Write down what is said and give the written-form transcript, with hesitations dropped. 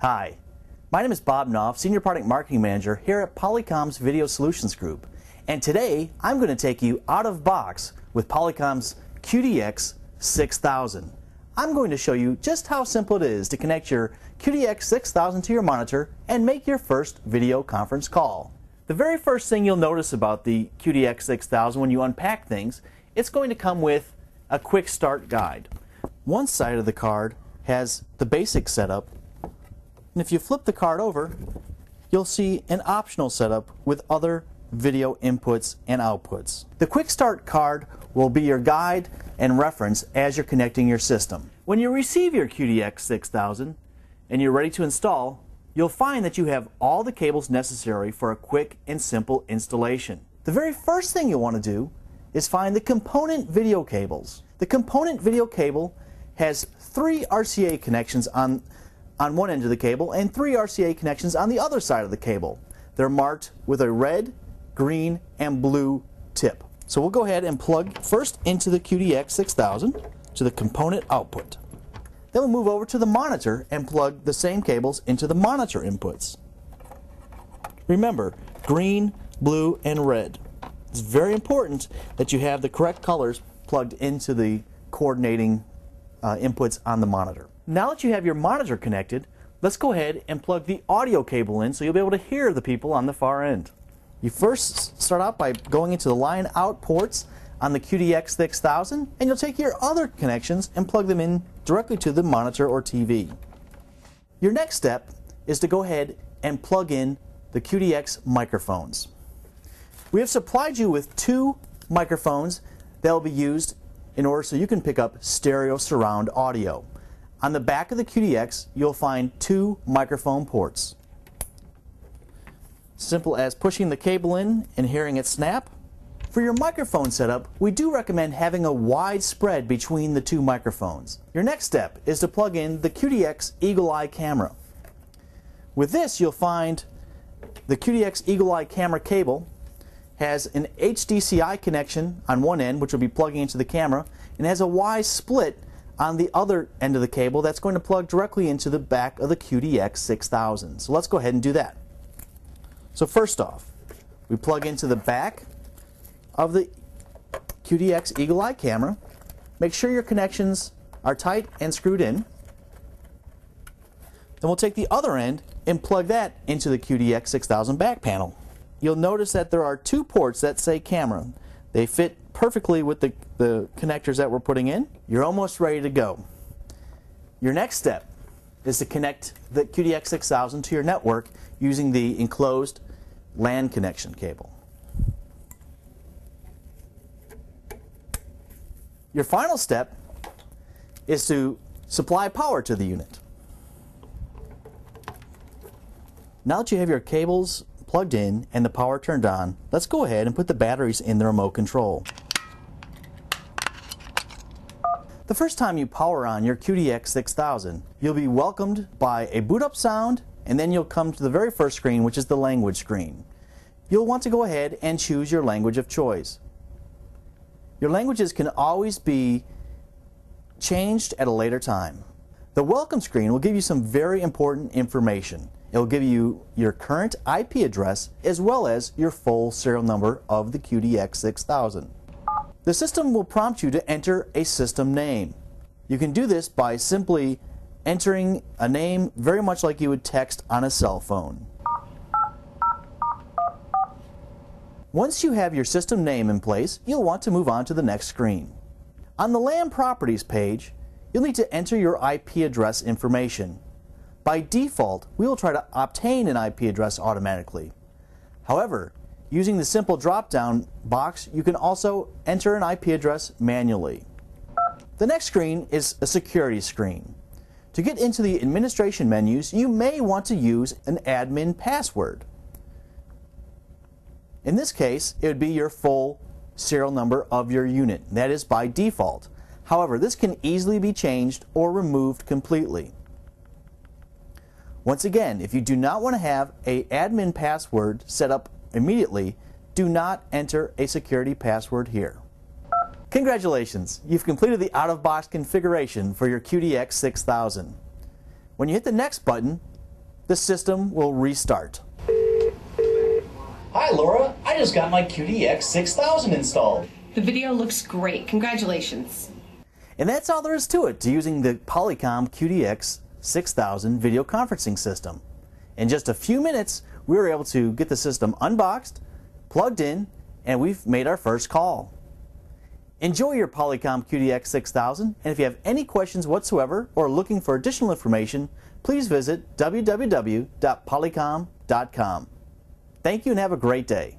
Hi, my name is Bob Knopf, Senior Product Marketing Manager here at Polycom's Video Solutions Group. And today I'm going to take you out of box with Polycom's QDX 6000. I'm going to show you just how simple it is to connect your QDX 6000 to your monitor and make your first video conference call. The very first thing you'll notice about the QDX 6000 when you unpack things, it's going to come with a quick start guide. One side of the card has the basic setup, and if you flip the card over, you'll see an optional setup with other video inputs and outputs. The quick start card will be your guide and reference as you're connecting your system. When you receive your QDX 6000 and you're ready to install, you'll find that you have all the cables necessary for a quick and simple installation. The very first thing you'll want to do is find the component video cables. The component video cable has 3 RCA connections on one end of the cable and 3 RCA connections on the other side of the cable. They're marked with a red, green, and blue tip. So we'll go ahead and plug first into the QDX 6000 to the component output. Then we'll move over to the monitor and plug the same cables into the monitor inputs. Remember, green, blue, and red. It's very important that you have the correct colors plugged into the coordinating inputs on the monitor. Now that you have your monitor connected, let's go ahead and plug the audio cable in so you'll be able to hear the people on the far end. You first start out by going into the line out ports on the QDX 6000, and you'll take your other connections and plug them in directly to the monitor or TV. Your next step is to go ahead and plug in the QDX microphones. We have supplied you with 2 microphones that will be used in order so you can pick up stereo surround audio. On the back of the QDX, you'll find 2 microphone ports. Simple as pushing the cable in and hearing it snap. For your microphone setup, we do recommend having a wide spread between the 2 microphones. Your next step is to plug in the QDX Eagle Eye camera. With this, you'll find the QDX Eagle Eye camera cable has an HDCI connection on one end, which will be plugging into the camera, and has a Y split on the other end of the cable that's going to plug directly into the back of the QDX 6000. So let's go ahead and do that. So first off, we plug into the back of the QDX Eagle Eye camera. Make sure your connections are tight and screwed in. Then we'll take the other end and plug that into the QDX 6000 back panel. You'll notice that there are 2 ports that say camera. They fit perfectly with the connectors that we're putting in. You're almost ready to go. Your next step is to connect the QDX 6000 to your network using the enclosed LAN connection cable. Your final step is to supply power to the unit. Now that you have your cables plugged in and the power turned on, let's go ahead and put the batteries in the remote control. The first time you power on your QDX 6000, you'll be welcomed by a boot up sound, and then you'll come to the very first screen, which is the language screen. You'll want to go ahead and choose your language of choice. Your languages can always be changed at a later time. The welcome screen will give you some very important information. It will give you your current IP address as well as your full serial number of the QDX 6000. The system will prompt you to enter a system name. You can do this by simply entering a name very much like you would text on a cell phone. Once you have your system name in place, you'll want to move on to the next screen. On the LAN properties page, you'll need to enter your IP address information. By default, we will try to obtain an IP address automatically. However, using the simple drop-down box, you can also enter an IP address manually. The next screen is a security screen. To get into the administration menus, you may want to use an admin password. In this case, it would be your full serial number of your unit. That is by default. However, this can easily be changed or removed completely. Once again, if you do not want to have an admin password set up immediately, do not enter a security password here. Congratulations! You've completed the out-of-box configuration for your QDX 6000. When you hit the next button, the system will restart. Hi Laura, I just got my QDX 6000 installed. The video looks great. Congratulations. And that's all there is to it, to using the Polycom QDX 6000 video conferencing system. In just a few minutes, we were able to get the system unboxed, plugged in, and we've made our first call. Enjoy your Polycom QDX 6000, and if you have any questions whatsoever or are looking for additional information, please visit www.polycom.com. Thank you and have a great day.